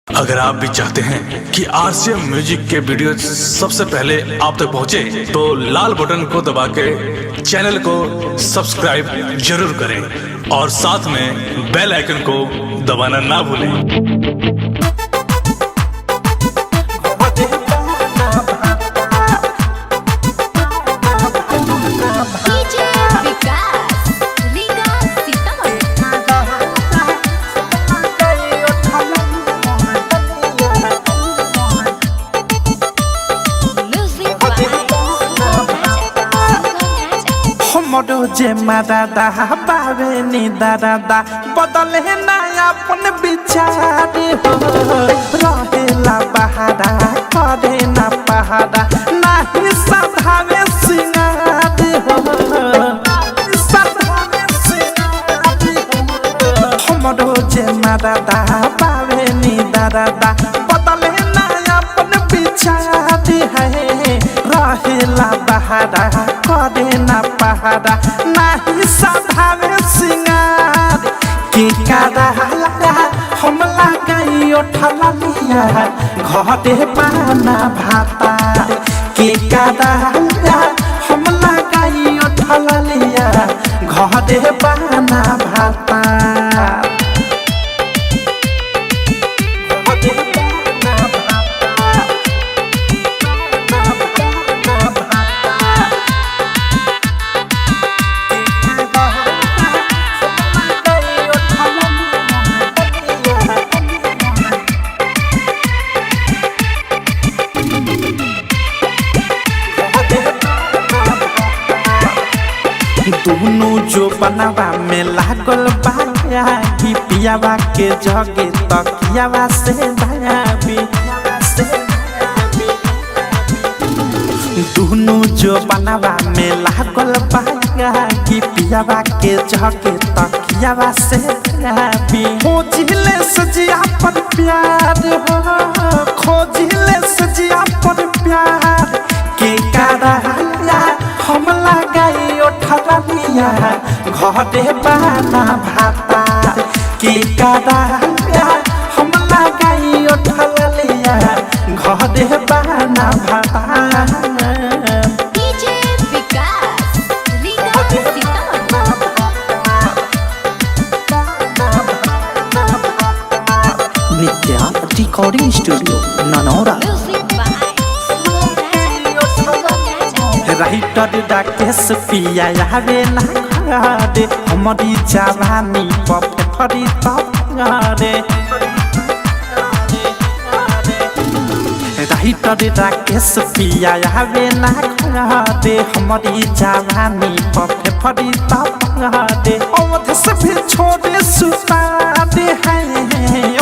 अगर आप भी चाहते हैं कि आरसीएम म्यूजिक के वीडियो सबसे पहले आप तक पहुंचे, तो लाल बटन को दबा के चैनल को सब्सक्राइब जरूर करें और साथ में बेल आइकन को दबाना ना भूलें। मोडो जे मादा बावे नी दादा बदले ना अपन विचार हो रहेला बहारा करे ना पहाड़ा नाही सधावे सिंगार हो सधावे सिंगार हो मोडो जे मादा बावे नी दादा बदले ना अपन विचार है रहेला बहारा करे ना पहाड़ा नाही सधावे सिंगार के कादा हम लगाई उठला लिया घरे पाना भाता के कादा हम लगाई उठला लिया घरे पाना भाता दोनों जो बनावा में लागल बाया कि पियावा के जगे तकियावा से भायाबी दोनों जो बनावा में लागल बाया कि पियावा के जगे तकियावा से भायाबी खोजिले सजिया पर प्यार हो खोजिले सजिया पर प्यार के कारा हम लगाई उठला लिया घरे पाना भाता के कादा हम लगाई उठला लिया घरे पाना भाता नित्या रिकॉर्डिंग स्टूडियो ननौरा राइटर डाकेश पिया आवे ना घरे हमारी जवानी पफरी तरे राइटर डाकेश पिया आवे ना घरे हमारी जवानी पफरी तरे अवध से भी छोड़े सुता दे है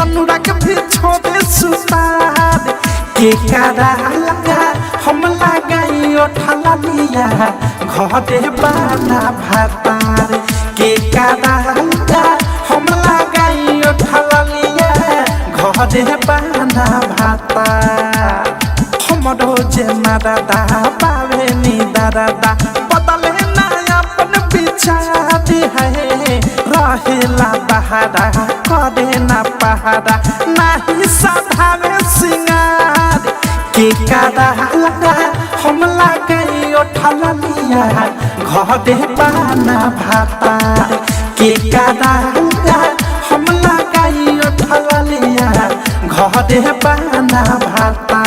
अनुराग भी छोड़े सुता दे के कारा लगा हम लगाई उठला लिया घरे पाना भाता के कादा हम लगाई उठला लिया घरे पाना भाता हमरो जे मादा पावे नी दादा बदले ना अपन विचार है रहेला बहारा करे ना पहाड़ा नाही सधावे सिंगार के कादा हम लगाई उठला लिया घरे पाना भाता के कादा हम लगाई उठला लिया घरे पाना भाता।